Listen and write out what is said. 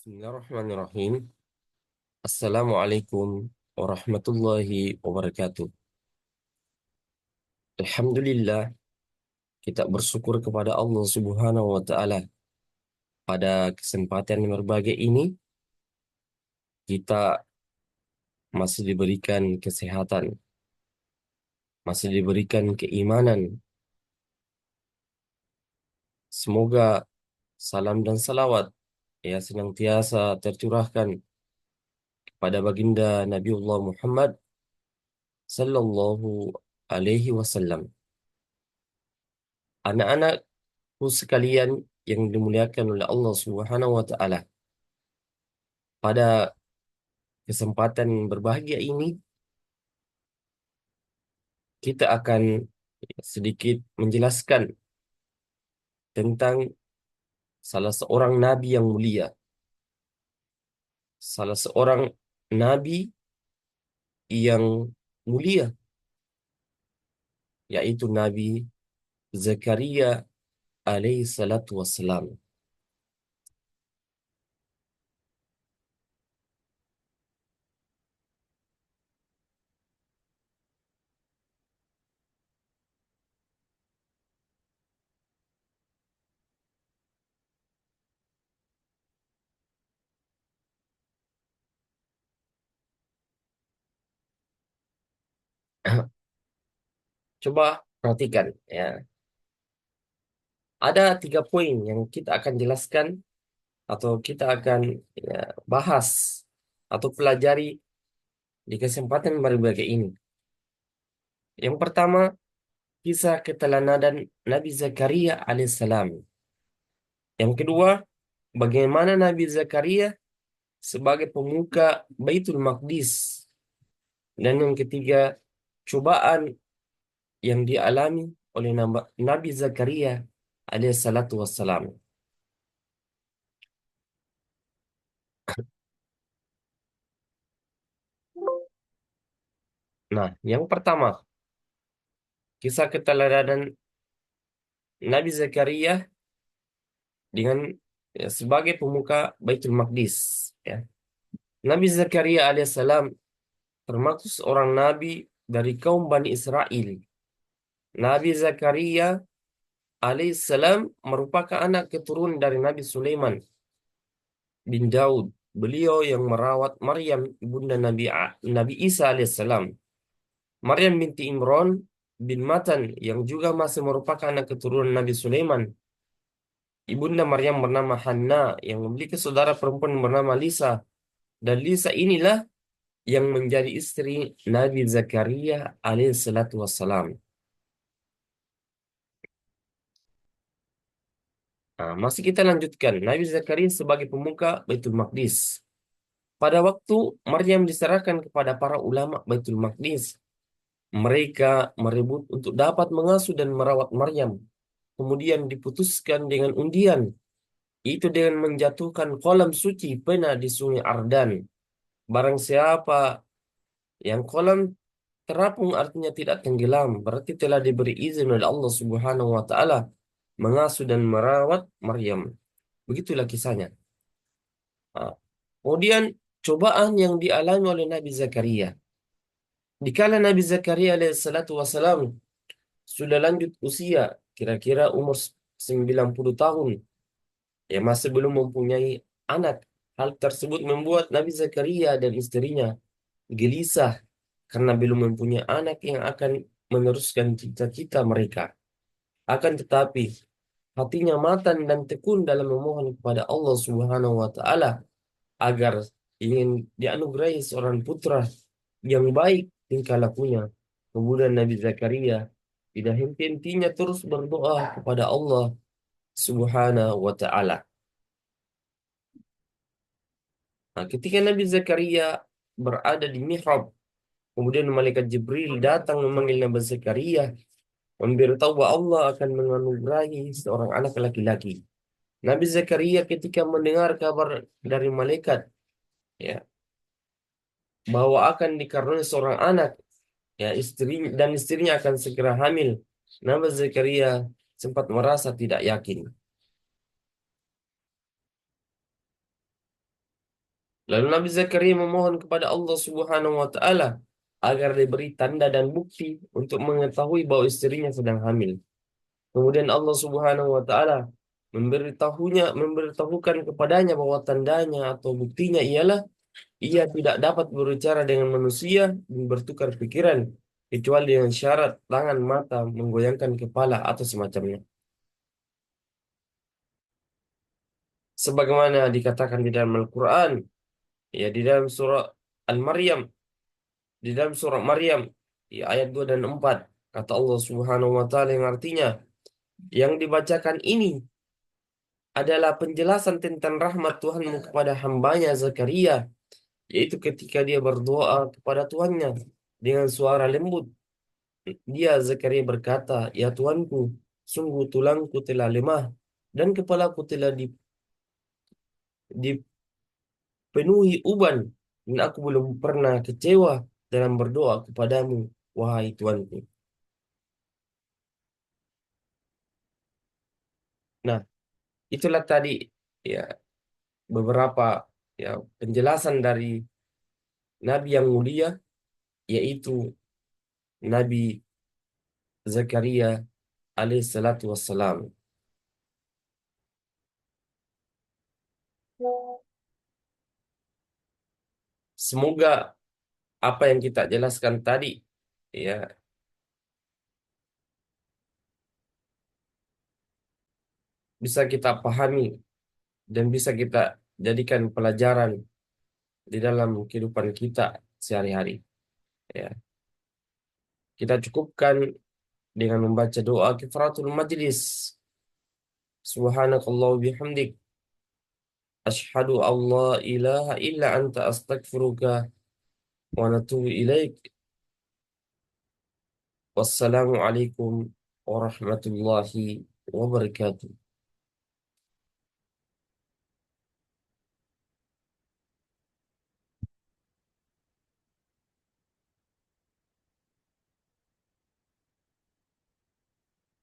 Bismillahirrahmanirrahim. Assalamualaikum warahmatullahi wabarakatuh. Alhamdulillah, kita bersyukur kepada Allah Subhanahu wa Ta'ala. Pada kesempatan yang berbahagia ini, kita masih diberikan kesehatan, masih diberikan keimanan. Semoga salam dan salawat ya senantiasa tercurahkan pada baginda Nabiullah Muhammad sallallahu alaihi wasallam. Anak-anakku sekalian yang dimuliakan oleh Allah Subhanahu wa Ta'ala. Pada kesempatan berbahagia ini, kita akan sedikit menjelaskan tentang salah seorang nabi yang mulia, salah seorang nabi yang mulia, yaitu Nabi Zakaria alaihi salatu wassalam. Coba perhatikan ya. Ada 3 poin yang kita akan jelaskan atau kita akan ya, bahas atau pelajari di kesempatan berbahagia ini. Yang pertama, kisah keteladanan Nabi Zakaria alaihissalam. Yang kedua, bagaimana Nabi Zakaria sebagai pemuka Baitul Maqdis. Dan yang ketiga, cobaan yang dialami oleh Nabi Zakaria alaihissalatu wassalam. Nah, yang pertama, kisah keteladanan Nabi Zakaria dengan sebagai pemuka Baitul Maqdis. Ya. Nabi Zakaria alaihissalam termasuk seorang nabi dari kaum Bani Israel. Nabi Zakaria alaihissalam merupakan anak keturunan dari Nabi Sulaiman bin Daud. Beliau yang merawat Maryam, ibunda Nabi Isa alaihissalam. Maryam binti Imran bin Matan yang juga masih merupakan anak keturunan Nabi Sulaiman. Ibunda Maryam bernama Hanna yang memiliki saudara perempuan bernama Lisa. Dan Lisa inilah yang menjadi istri Nabi Zakaria alaihissalatu wassalam. Nah, masih kita lanjutkan. Nabi Zakaria sebagai pemuka Baitul Maqdis. Pada waktu Maryam diserahkan kepada para ulama Baitul Maqdis, mereka merebut untuk dapat mengasuh dan merawat Maryam. Kemudian diputuskan dengan undian, itu dengan menjatuhkan kolam suci pena di Sungai Ardan. Barang siapa yang kolam terapung artinya tidak tenggelam, berarti telah diberi izin oleh Allah Subhanahu wa Ta'ala mengasuh dan merawat Maryam. Begitulah kisahnya. Nah, kemudian cobaan yang dialami oleh Nabi Zakaria. Dikala Nabi Zakaria alaihissalatu wassalam sudah lanjut usia, kira-kira umur 90 tahun, ya masih belum mempunyai anak. Hal tersebut membuat Nabi Zakaria dan istrinya gelisah karena belum mempunyai anak yang akan meneruskan cita-cita mereka. Akan tetapi hatinya matang dan tekun dalam memohon kepada Allah Subhanahu wa Ta'ala agar ingin dianugerahi seorang putra yang baik tingkah lakunya. Kemudian Nabi Zakaria tidak henti-hentinya terus berdoa kepada Allah Subhanahu wa Ta'ala. Nah, ketika Nabi Zakaria berada di mihrab, kemudian malaikat Jibril datang memanggil Nabi Zakaria, memberitahu bahwa Allah akan menganugerahi seorang anak laki-laki. Nabi Zakaria ketika mendengar kabar dari malaikat, ya, bahwa akan dikaruniai seorang anak, ya istrinya akan segera hamil. Nabi Zakaria sempat merasa tidak yakin. Lalu Nabi Zakaria memohon kepada Allah Subhanahu wa taala agar diberi tanda dan bukti untuk mengetahui bahwa istrinya sedang hamil. Kemudian Allah Subhanahu wa taala memberitahukan kepadanya bahwa tandanya atau buktinya ialah ia tidak dapat berbicara dengan manusia dan bertukar pikiran kecuali dengan syarat tangan, mata, menggoyangkan kepala atau semacamnya. Sebagaimana dikatakan di dalam Al-Quran, ya di dalam surah Al-Maryam, di dalam surah Maryam, ya, ayat 2 dan 4, kata Allah Subhanahu wa taala yang artinya, yang dibacakan ini adalah penjelasan tentang rahmat Tuhanmu kepada hambanya Zakaria, yaitu ketika dia berdoa kepada Tuhannya dengan suara lembut. Dia Zakaria berkata, "Ya Tuanku, sungguh tulangku telah lemah dan kepalaku telah dipenuhi uban, dan aku belum pernah kecewa dalam berdoa kepadamu, wahai Tuanku." Nah, itulah tadi ya beberapa ya penjelasan dari Nabi yang mulia, yaitu Nabi Zakaria alaihissalatu wassalam. Semoga apa yang kita jelaskan tadi ya bisa kita pahami dan bisa kita jadikan pelajaran di dalam kehidupan kita sehari-hari. Ya, kita cukupkan dengan membaca doa kifaratul majlis. Subhanakallah bihamdik. Ashhadu an la ilaha illa anta astaghfiruka wa natubu ilaik. Wassalamualaikum warahmatullahi wabarakatuh.